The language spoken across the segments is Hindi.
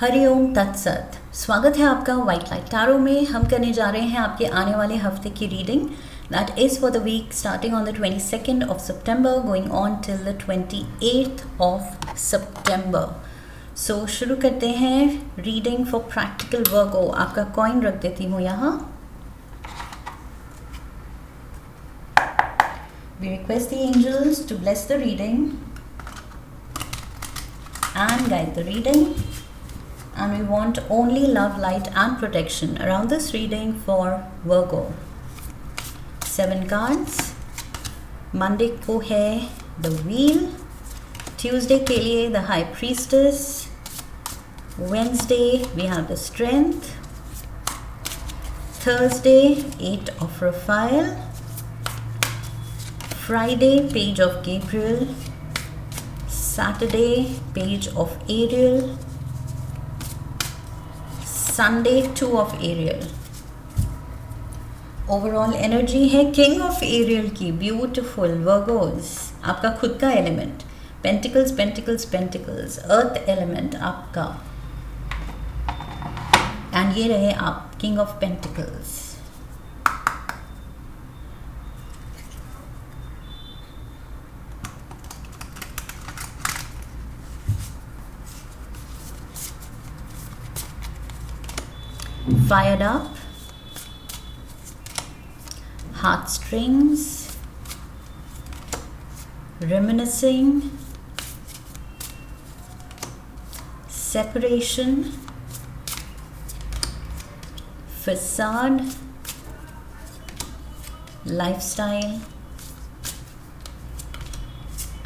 हरिओम तत्सत। स्वागत है आपका वाइट लाइट टैरो में। हम करने जा रहे हैं आपके आने वाले हफ्ते की reading that is for the week starting on the 22nd of September going on till the 28th of September। So शुरू करते हैं रीडिंग फॉर प्रैक्टिकल वर्गो। आपका कॉइन रख देती हूँ यहाँ। We request the angels to bless the reading and guide the reading. And we want only love, light and protection around this reading for Virgo. 7 cards. Monday को है The Wheel. Tuesday के लिए The High Priestess. Wednesday we have the Strength. Thursday 8 of Raphael. Friday Page of Gabriel. Saturday Page of Ariel. Sunday 2 of Ariel. Overall energy है किंग ऑफ एरियल की। ब्यूटिफुल वर्गोस, आपका खुद का element pentacles pentacles pentacles, earth element आपका, एंड ये रहे आप king of pentacles. Fired up, heartstrings, reminiscing, separation, facade, lifestyle,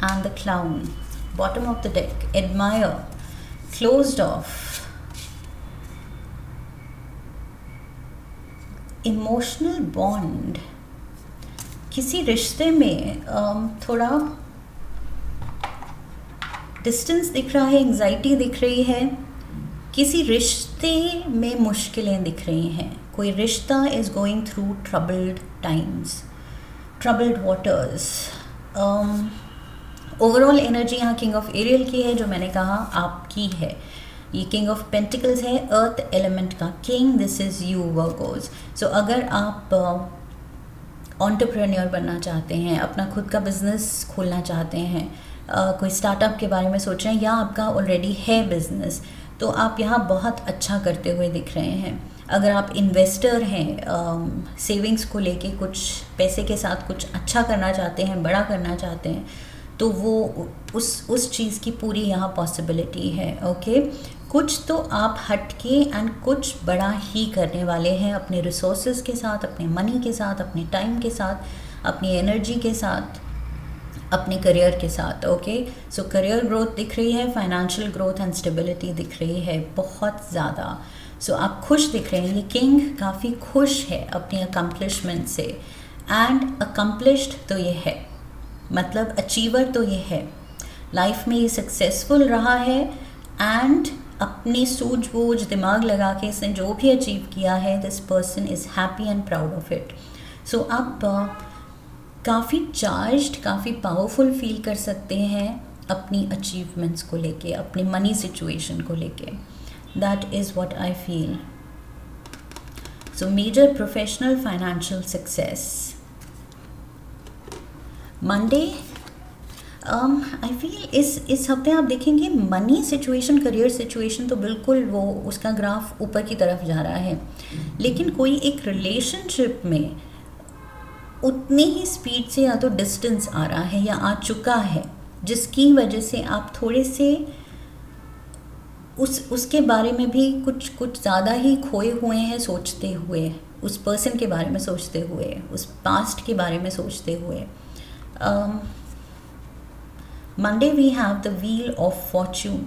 and the clown. Bottom of the deck, admire, closed off, emotional bond. किसी रिश्ते में थोड़ा डिस्टेंस दिख रहा है, एंजाइटी दिख रही है, किसी रिश्ते में मुश्किलें दिख रही हैं। कोई रिश्ता is going through troubled times, troubled waters. Overall energy यहाँ किंग ऑफ एरियल की है, जो मैंने कहा आपकी है। ये किंग ऑफ पेंटिकल्स है, अर्थ एलिमेंट का king. This is you Virgos. So अगर आप एंटरप्रेन्योर बनना चाहते हैं, अपना खुद का बिजनेस खोलना चाहते हैं, कोई स्टार्टअप के बारे में सोच रहे हैं, या आपका ऑलरेडी है बिजनेस, तो आप यहाँ बहुत अच्छा करते हुए दिख रहे हैं। अगर आप इन्वेस्टर हैं, सेविंग्स को लेके कुछ पैसे के साथ कुछ अच्छा करना चाहते हैं, बड़ा करना चाहते हैं, तो वो उस चीज़ की पूरी यहाँ पॉसिबिलिटी है। ओके, कुछ तो आप हटके एंड कुछ बड़ा ही करने वाले हैं, अपने रिसोर्सेज के साथ, अपने मनी के साथ, अपने टाइम के साथ, अपनी एनर्जी के साथ, अपने करियर के साथ। ओके, सो करियर ग्रोथ दिख रही है, फाइनेंशियल ग्रोथ एंड स्टेबिलिटी दिख रही है बहुत ज़्यादा। सो आप खुश दिख रहे हैं। ये किंग काफ़ी खुश है अपनी अकम्पलिशमेंट से, एंड अकम्पलिश्ड तो ये है, मतलब अचीवर तो ये है। लाइफ में ये सक्सेसफुल रहा है, एंड अपनी सूझबूझ दिमाग लगा के इसने जो भी अचीव किया है, this person is happy and proud of it. So आप काफ़ी चार्ज्ड, काफ़ी पावरफुल फील कर सकते हैं अपनी अचीवमेंट्स को लेके, अपनी मनी सिचुएशन को लेके। That is what I feel. So major professional financial success. Monday I feel इस हफ्ते आप देखेंगे मनी सिचुएशन, करियर सिचुएशन तो बिल्कुल वो उसका ग्राफ ऊपर की तरफ जा रहा है, लेकिन कोई एक रिलेशनशिप में उतनी ही स्पीड से या तो डिस्टेंस आ रहा है या आ चुका है, जिसकी वजह से आप थोड़े से उसके बारे में भी कुछ ज़्यादा ही खोए हुए हैं, सोचते हुए, उस पर्सन के बारे में सोचते हुए, उस पास्ट के बारे में सोचते हुए। Monday we have the Wheel of Fortune.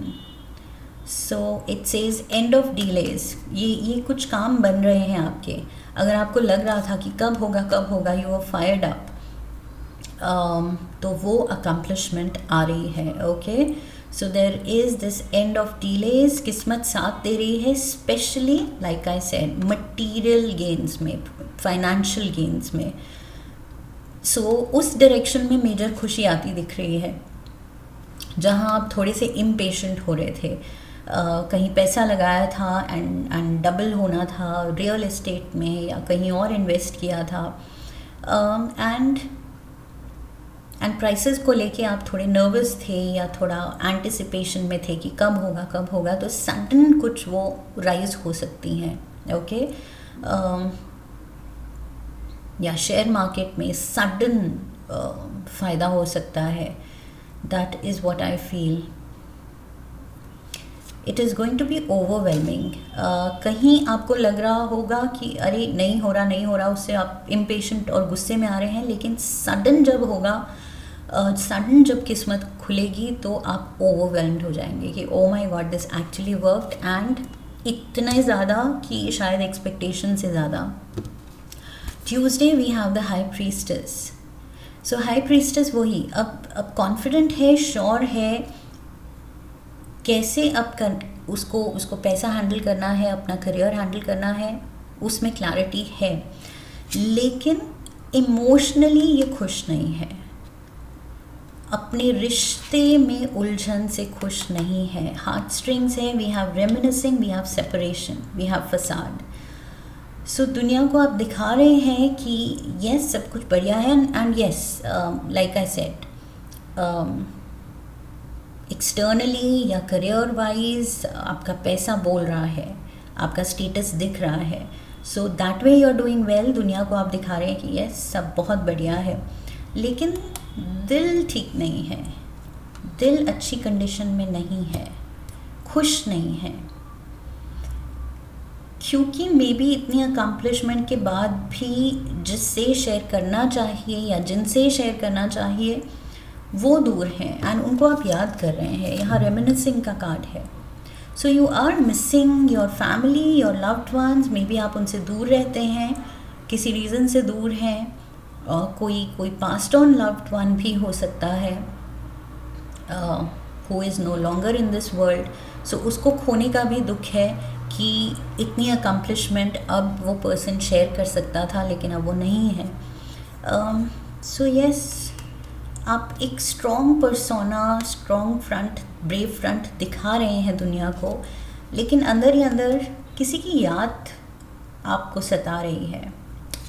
So it says end of delays. ये कुछ काम बन रहे हैं आपके। अगर आपको लग रहा था कि कब होगा, you are fired up, तो वो accomplishment आ रही है। Okay, so there is this end of delays. किस्मत साथ दे रही है, especially like I said material gains में, financial gains में। So उस डायरेक्शन में मेजर खुशी आती दिख रही है। जहाँ आप थोड़े से इम्पेशेंट हो रहे थे, कहीं पैसा लगाया था एंड डबल होना था रियल एस्टेट में, या कहीं और इन्वेस्ट किया था, एंड प्राइसेस को लेके आप थोड़े नर्वस थे या थोड़ा एंटिसिपेशन में थे कि कब होगा, तो सडन कुछ वो राइज हो सकती हैं, ओके। या शेयर मार्केट में सडन फ़ायदा हो सकता है। That is what I feel. It is going to be overwhelming. कहीं आपको लग रहा होगा कि अरे नहीं हो रहा, उससे आप इम्पेशेंट और गुस्से में आ रहे हैं, लेकिन सडन जब होगा, सडन जब किस्मत खुलेगी तो आप ओवरवेल्म्ड हो जाएंगे कि oh my God this actually worked, and इतना ज़्यादा कि शायद एक्सपेक्टेशन से ज़्यादा। Tuesday we have the high priestess. So high priestess वही अब कॉन्फिडेंट है, श्योर है कैसे अब उसको पैसा हैंडल करना है, अपना करियर हैंडल करना है, उसमें क्लैरिटी है, लेकिन इमोशनली ये खुश नहीं है, अपने रिश्ते में उलझन से खुश नहीं है। हार्ट स्ट्रिंग्स है, we have reminiscing, we have separation, we have facade. So दुनिया को आप दिखा रहे हैं कि यस सब कुछ बढ़िया है, and yes like I said, externally या करियर वाइज आपका पैसा बोल रहा है, आपका स्टेटस दिख रहा है, so that way you are doing well. दुनिया को आप दिखा रहे हैं कि यस सब बहुत बढ़िया है, लेकिन दिल ठीक नहीं है, दिल अच्छी कंडीशन में नहीं है, खुश नहीं है, क्योंकि मे बी इतनी अकम्पलिशमेंट के बाद भी जिससे शेयर करना चाहिए या जिनसे शेयर करना चाहिए वो दूर हैं, एंड उनको आप याद कर रहे हैं। यहाँ रेमिनिसिंग का कार्ड है। So you are missing your family, your loved ones. Maybe आप उनसे दूर रहते हैं, किसी रीज़न से दूर हैं, कोई पास्ट ऑन लव्ड वन भी हो सकता है who is no longer in this world. So उसको खोने का भी दुख है कि इतनी अकम्पलिशमेंट अब वो पर्सन शेयर कर सकता था, लेकिन अब वो नहीं है। सो यस आप एक strong persona, strong front, brave front दिखा रहे हैं दुनिया को, लेकिन अंदर ही अंदर किसी की याद आपको सता रही है।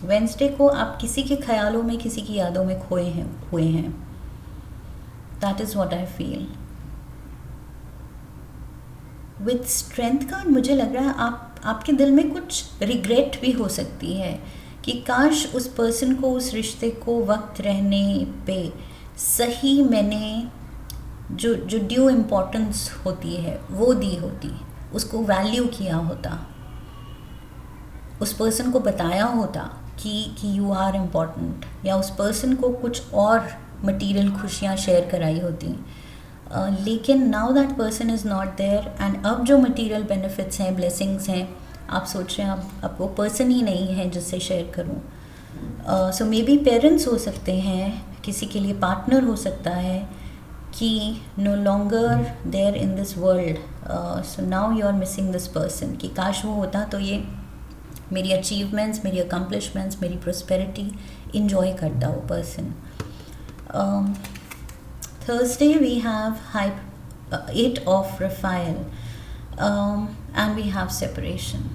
वेंसडे को आप किसी के ख्यालों में, किसी की यादों में खोए हैं। That is what I feel. With strength का मुझे लग रहा है आपके दिल में कुछ रिग्रेट भी हो सकती है कि काश उस पर्सन को, उस रिश्ते को वक्त रहने पे सही मैंने जो ड्यू इम्पोर्टेंस होती है वो दी होती, उसको वैल्यू किया होता, उस पर्सन को बताया होता कि यू आर इम्पोर्टेंट, या उस पर्सन को कुछ और मटीरियल खुशियाँ शेयर कराई होती। लेकिन now that person is not there, and अब जो मटीरियल बेनिफिट्स हैं, ब्लेसिंग्स हैं, आप सोच रहे हैं अब वो पर्सन ही नहीं है जिससे शेयर करूं। सो मे बी पेरेंट्स हो सकते हैं, किसी के लिए पार्टनर हो सकता है कि no longer there in this world, so now you are missing this person, कि काश वो होता तो ये मेरी अचीवमेंट्स, मेरी अकम्पलिशमेंट्स, मेरी प्रोस्पेरिटी इंजॉय करता वो person. Thursday we have Eight of Raphael, and we have separation.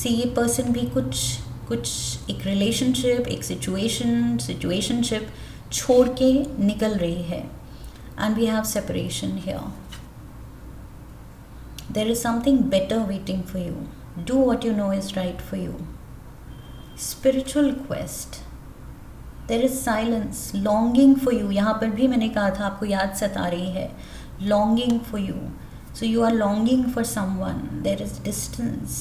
See ये person भी कुछ एक relationship, एक situationship छोड़ के निकल रही है, and we have separation here. There is something better waiting for you. Do what you know is right for you. Spiritual quest. There is silence, longing for you. यहाँ पर भी मैंने कहा था आपको याद सता रही है, longing for you. So you are longing for someone. There is distance.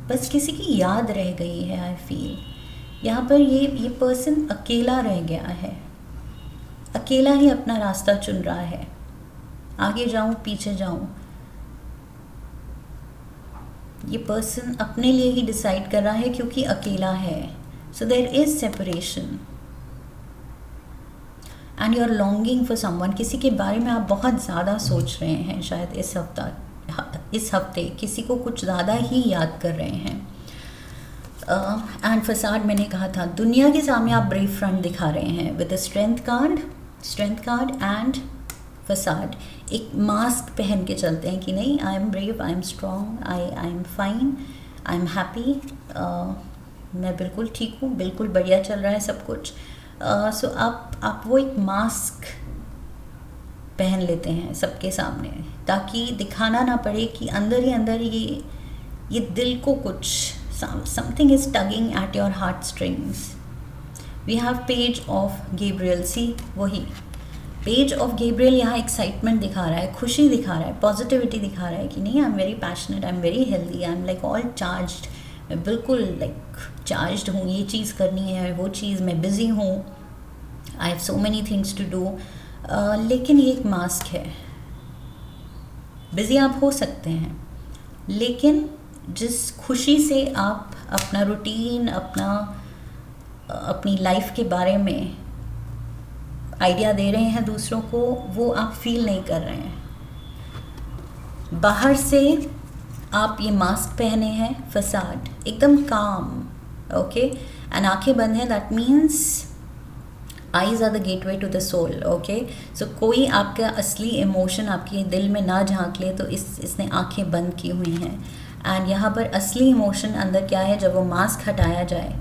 बस किसी की याद रह गई है, I feel. यहाँ पर ये पर्सन अकेला रह गया है, अकेला ही अपना रास्ता चुन रहा है, आगे जाऊँ पीछे जाऊँ। ये पर्सन अपने लिए ही डिसाइड कर रहा है क्योंकि अकेला है। So there is separation, and you are longing for someone. किसी के बारे में आप बहुत ज़्यादा सोच रहे हैं, शायद इस हफ्ते किसी को कुछ ज़्यादा ही याद कर रहे हैं। एंड फसाड मैंने कहा था, दुनिया के सामने आप ब्रेव फ्रंट दिखा रहे हैं with the strength card and facade, एक मास्क पहन के चलते हैं कि नहीं, I am brave, I am strong, I am fine, I am happy, मैं बिल्कुल ठीक हूँ, बिल्कुल बढ़िया चल रहा है सब कुछ। सो आप वो एक मास्क पहन लेते हैं सबके सामने, ताकि दिखाना ना पड़े कि अंदर ही अंदर ये दिल को कुछ something is tugging at your heart strings. We have page of Gabriel, see वही पेज ऑफ गैब्रियल यहाँ एक्साइटमेंट दिखा रहा है, खुशी दिखा रहा है, पॉजिटिविटी दिखा रहा है कि नहीं, I am very passionate, I am very healthy, I am like all charged, मैं बिल्कुल लाइक चार्ज्ड हूँ, ये चीज़ करनी है, वो चीज़, मैं बिज़ी हूँ, I have so many things to do. लेकिन ये एक मास्क है। बिज़ी आप हो सकते हैं, लेकिन जिस खुशी से आप अपना रूटीन, अपनी लाइफ के बारे में आइडिया दे रहे हैं दूसरों को, वो आप फील नहीं कर रहे हैं। बाहर से आप ये मास्क पहने हैं, फसाड, एकदम काम, ओके, एंड आंखें बंद हैं, that means eyes are the gateway to the soul, okay. So कोई आपका असली इमोशन आपके दिल में ना झांक ले तो इसने आंखें बंद की हुई हैं। एंड यहाँ पर असली इमोशन अंदर क्या है, जब वो मास्क हटाया जाए,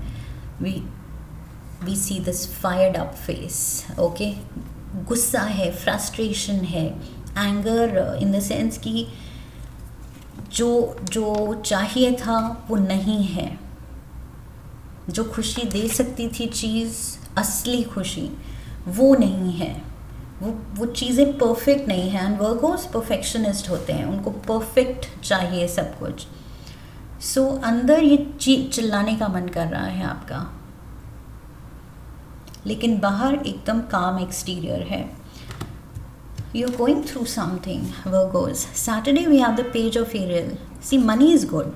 we see this fired up face, okay. गुस्सा है, फ्रस्ट्रेशन है, एंगर इन द सेंस कि जो चाहिए था वो नहीं है, जो खुशी दे सकती थी चीज़, असली खुशी, वो नहीं है, वो चीज़ें परफेक्ट नहीं हैं। एंड वर्गोस परफेक्शनिस्ट होते हैं, उनको परफेक्ट चाहिए सब कुछ। सो अंदर ये चिल्लाने का मन कर रहा है आपका, लेकिन बाहर एकदम काम एक्सटीरियर है। You are going through something, Virgos. Saturday we have the page of aerial. See, money is good,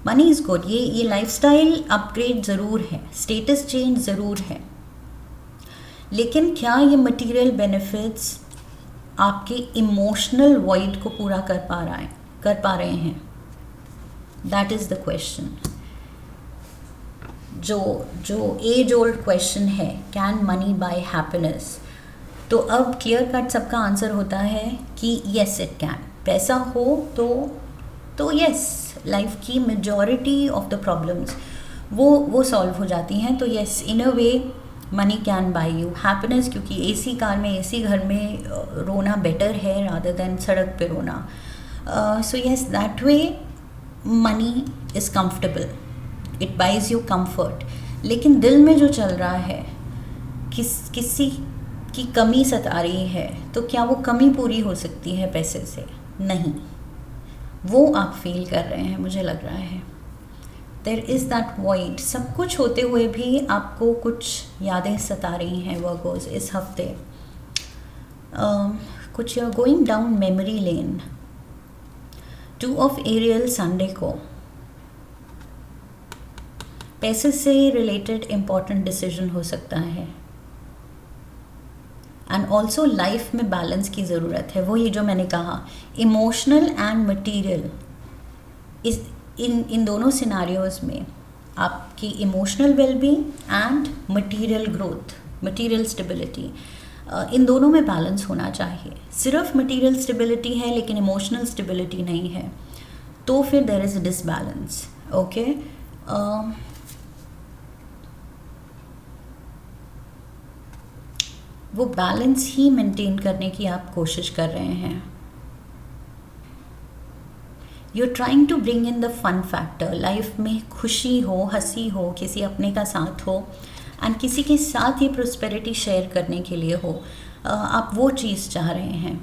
money is good, ये लाइफस्टाइल अपग्रेड ज़रूर है, स्टेटस चेंज ज़रूर है, लेकिन क्या ये मटेरियल बेनिफिट्स आपके इमोशनल वॉइड को पूरा कर पा रहे हैं? दैट इज़ द क्वेश्चन, जो एज ओल्ड क्वेश्चन है, कैन मनी बाय हैप्पीनेस? तो अब क्लियर कट सबका आंसर होता है कि येस इट कैन। पैसा हो तो येस, लाइफ की मेजॉरिटी ऑफ द प्रॉब्लम्स वो सॉल्व हो जाती हैं। तो yes, in a way money can buy you happiness, क्योंकि एसी कार में, एसी घर में रोना बेटर है रादर देन सड़क पे रोना। So yes, that way money is comfortable, it buys you comfort. लेकिन दिल में जो चल रहा है, किसी की कमी सता रही है, तो क्या वो कमी पूरी हो सकती है पैसे से? नहीं, वो आप फील कर रहे हैं, मुझे लग रहा है। देयर इज़ दैट वॉइड, सब कुछ होते हुए भी आपको कुछ यादें सता रही हैं वर्गोस इस हफ्ते। कुछ you are going down memory lane. 2 of aerial Sunday को पैसे से रिलेटेड इम्पॉर्टेंट डिसीजन हो सकता है। एंड ऑल्सो लाइफ में बैलेंस की ज़रूरत है, वो ये जो मैंने कहा, इमोशनल एंड मटीरियल। इन दोनों सिनारियोज में आपकी emotional wellbeing and material growth, material stability, इन दोनों में बैलेंस होना चाहिए। सिर्फ मटीरियल स्टेबिलिटी है लेकिन इमोशनल स्टेबिलिटी नहीं है, तो फिर there is a disbalance, okay. वो बैलेंस ही मेंटेन करने की आप कोशिश कर रहे हैं। You are trying to bring in the fun factor, life में खुशी हो, हंसी हो, किसी अपने का साथ हो, एंड किसी के साथ ये प्रोस्पेरिटी शेयर करने के लिए हो। आप वो चीज़ चाह रहे हैं।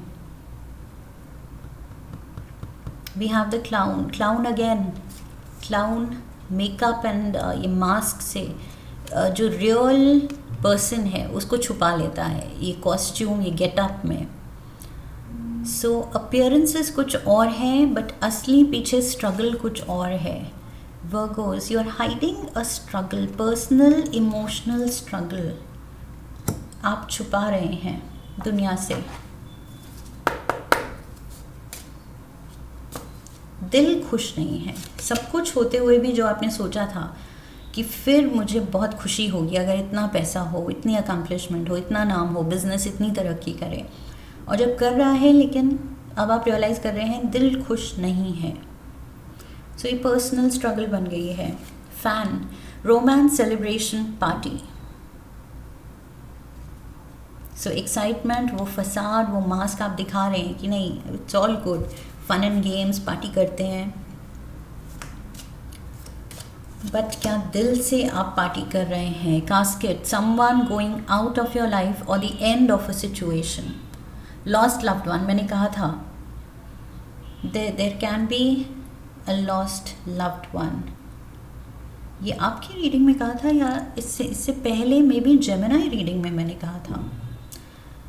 We have the clown again, clown makeup and ये मास्क से जो रियल पर्सन है उसको छुपा लेता है ये कॉस्ट्यूम, ये गेटअप में। सो अपीयरेंसेस कुछ और हैं बट असली पीछे स्ट्रगल कुछ और है। Virgos, you are hiding a struggle, personal emotional struggle आप छुपा रहे हैं दुनिया से। दिल खुश नहीं है, सब कुछ होते हुए भी जो आपने सोचा था कि फिर मुझे बहुत खुशी होगी अगर इतना पैसा हो, इतनी अकम्पलिशमेंट हो, इतना नाम हो, बिजनेस इतनी तरक्की करे, और जब कर रहा है लेकिन अब आप रियलाइज़ कर रहे हैं दिल खुश नहीं है। सो ये पर्सनल स्ट्रगल बन गई है। Fan, romance celebration party. So excitement, वो फसाद, वो मास्क आप दिखा रहे हैं कि नहीं, it's all good, fun and games, party करते हैं, बट क्या दिल से आप पार्टी कर रहे हैं? Casket, someone going out of your life और the end of a situation. Lost loved one, मैंने कहा था there can be a lost loved one. ये आपकी रीडिंग में कहा था या इससे पहले मे बी जेमिनी रीडिंग में मैंने कहा था?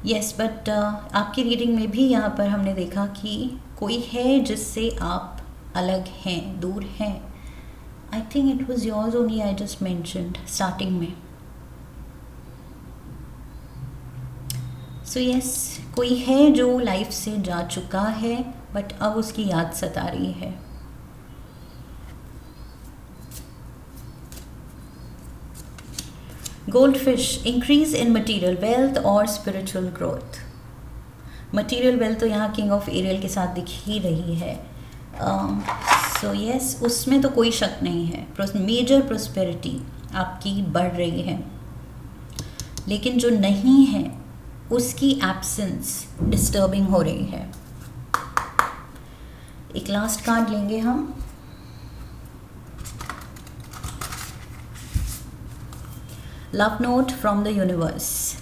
यस, बट आपकी रीडिंग में भी यहाँ पर हमने देखा कि कोई है जिससे आप अलग हैं, दूर हैं। I think it was yours only, I just mentioned starting में। सो यस, कोई है जो लाइफ से जा चुका है बट अब उसकी याद सता रही है। Goldfish, increase in material wealth और स्पिरिचुअल ग्रोथ। मटीरियल वेल्थ तो यहाँ किंग ऑफ एरियल के साथ दिख ही रही है। सो यस, उसमें तो कोई शक नहीं है, मेजर प्रोस्पेरिटी आपकी बढ़ रही है। लेकिन जो नहीं है उसकी एब्सेंस डिस्टर्बिंग हो रही है। एक लास्ट कार्ड लेंगे हम। Love note from the universe.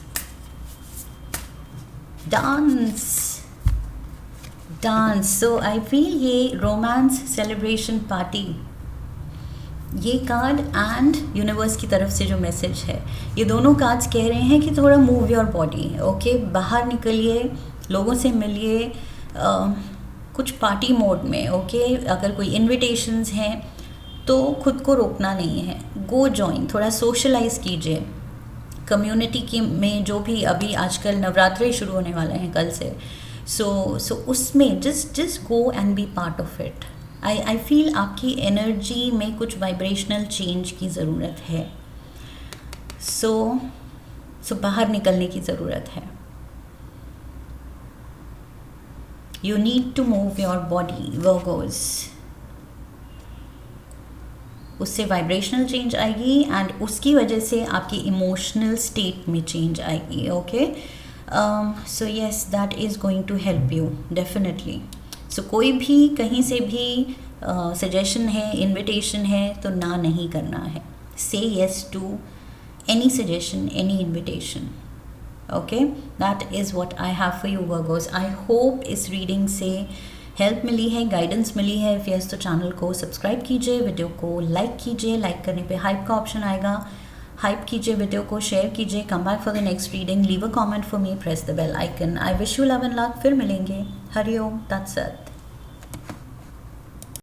Dance, so I feel ये रोमांस सेलिब्रेशन पार्टी, ये कार्ड एंड यूनिवर्स की तरफ से जो मैसेज है, ये दोनों कार्ड्स कह रहे हैं कि थोड़ा मूव योर बॉडी, ओके, बाहर निकलिए, लोगों से मिलिए, कुछ पार्टी मोड में, ओके। अगर कोई इनविटेशंस हैं तो खुद को रोकना नहीं है, गो जॉइन, थोड़ा सोशलाइज कीजिए कम्युनिटी की में, जो भी अभी आजकल नवरात्रे शुरू होने वाले हैं कल से। सो उसमें just go and be part of it. I feel आपकी एनर्जी में कुछ वाइब्रेशनल चेंज की ज़रूरत है। सो बाहर निकलने की ज़रूरत है। You need to move your body, Virgos, उससे वाइब्रेशनल चेंज आएगी एंड उसकी वजह से आपकी इमोशनल स्टेट में चेंज आएगी, okay. So yes, that is going to help you definitely. So कोई भी कहीं से भी सजेशन है, इनविटेशन है तो ना नहीं करना है। Say yes to any suggestion, any invitation, okay. That is what I have for you Virgos. I hope इस रीडिंग से हेल्प मिली है, गाइडेंस मिली है। इफ़ यस तो चैनल को सब्सक्राइब कीजिए, वीडियो को लाइक कीजिए, लाइक करने पे हाइप का ऑप्शन आएगा, हाइप कीजिए, वीडियो को शेयर कीजिए। Come back for the next reading, leave a comment for me, press the bell icon. I wish you love and luck. फिर मिलेंगे। Hari Om, that's it.